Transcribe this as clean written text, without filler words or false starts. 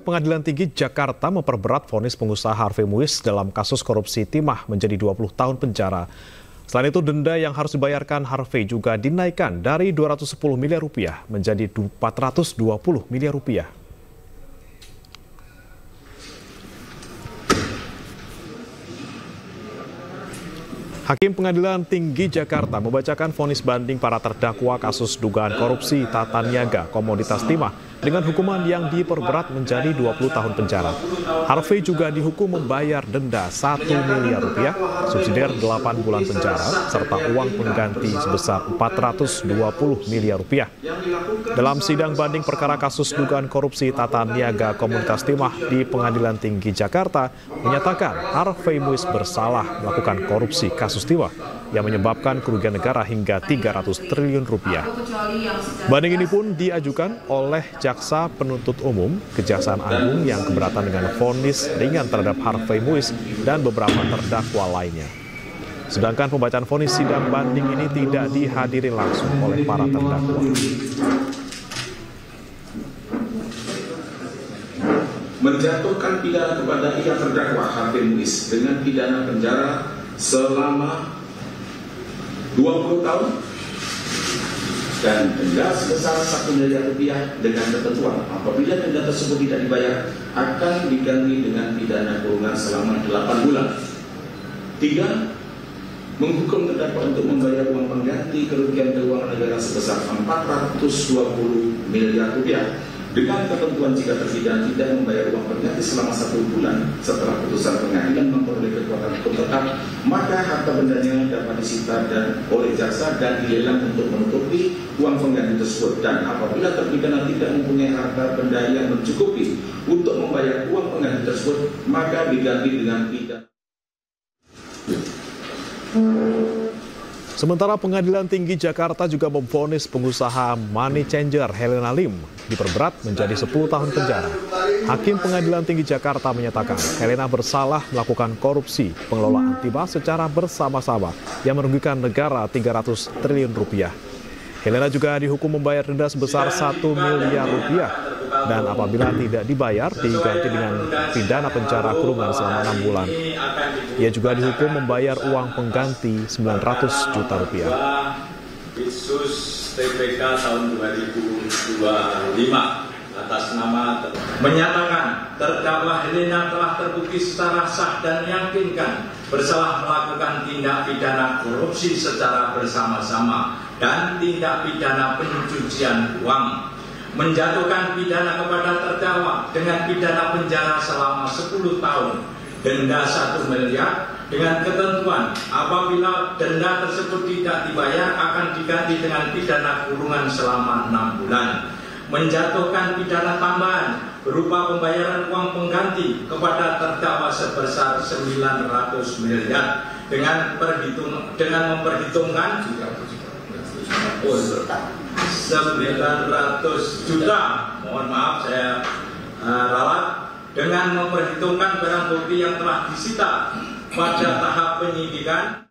Pengadilan Tinggi Jakarta memperberat vonis pengusaha Harvey Muiz dalam kasus korupsi timah menjadi 20 tahun penjara. Selain itu, denda yang harus dibayarkan Harvey juga dinaikkan dari 210 miliar rupiah menjadi 420 miliar rupiah. Hakim Pengadilan Tinggi Jakarta membacakan vonis banding para terdakwa kasus dugaan korupsi tata niaga komoditas timah dengan hukuman yang diperberat menjadi 20 tahun penjara. Harvey juga dihukum membayar denda 1 miliar rupiah, subsidiar 8 bulan penjara, serta uang pengganti sebesar 420 miliar rupiah. Dalam sidang banding perkara kasus dugaan korupsi tata niaga komoditas timah di Pengadilan Tinggi Jakarta menyatakan Harvey Muiz bersalah melakukan korupsi kasus timah yang menyebabkan kerugian negara hingga 300 triliun rupiah. Banding ini pun diajukan oleh Jaksa Penuntut Umum, Kejaksaan Agung yang keberatan dengan vonis ringan terhadap Harvey Muiz dan beberapa terdakwa lainnya. Sedangkan pembacaan vonis sidang banding ini tidak dihadiri langsung oleh para terdakwa. Menjatuhkan pidana kepada yang terdakwa Harvey Muiz dengan pidana penjara selama 20 tahun dan denda sebesar 1 miliar rupiah dengan ketentuan apabila denda tersebut tidak dibayar akan diganti dengan pidana kurungan selama 8 bulan. 3. Menghukum terdakwa untuk membayar uang pengganti kerugian keuangan negara sebesar 420 miliar rupiah dengan ketentuan jika terpidana tidak membayar uang pengganti selama 1 bulan setelah putusan pengadilan memperoleh kekuatan hukum tetap, maka harta bendanya dapat disita oleh jaksa dan dilelang untuk menutupi uang pengganti tersebut. Dan apabila terpidana tidak mempunyai harta benda yang mencukupi untuk membayar uang pengganti tersebut, maka diganti dengan pidana. Sementara Pengadilan Tinggi Jakarta juga memvonis pengusaha money changer Helena Lim diperberat menjadi 10 tahun penjara. Hakim Pengadilan Tinggi Jakarta menyatakan Helena bersalah melakukan korupsi pengelolaan timah secara bersama-sama yang merugikan negara 300 triliun rupiah. Helena juga dihukum membayar denda sebesar 1 miliar rupiah dan apabila tidak dibayar diganti dengan pidana penjara kurungan selama 6 bulan. Ia juga dihukum membayar uang pengganti 900 juta rupiah. Bitsus TPK tahun 2025 atas nama menyatakan terdakwa Helena telah terbukti secara sah dan meyakinkan bersalah melakukan tindak pidana korupsi secara bersama-sama dan tindak pidana pencucian uang, menjatuhkan pidana kepada terdakwa dengan pidana penjara selama 10 tahun, denda 1 miliar dengan ketentuan apabila denda tersebut tidak dibayar akan diganti dengan pidana kurungan selama 6 bulan, menjatuhkan pidana tambahan berupa pembayaran uang pengganti kepada terdakwa sebesar 900 miliar dengan memperhitungkan 900 juta, mohon maaf saya ralat, dengan memperhitungkan barang bukti yang telah disita pada tahap penyidikan.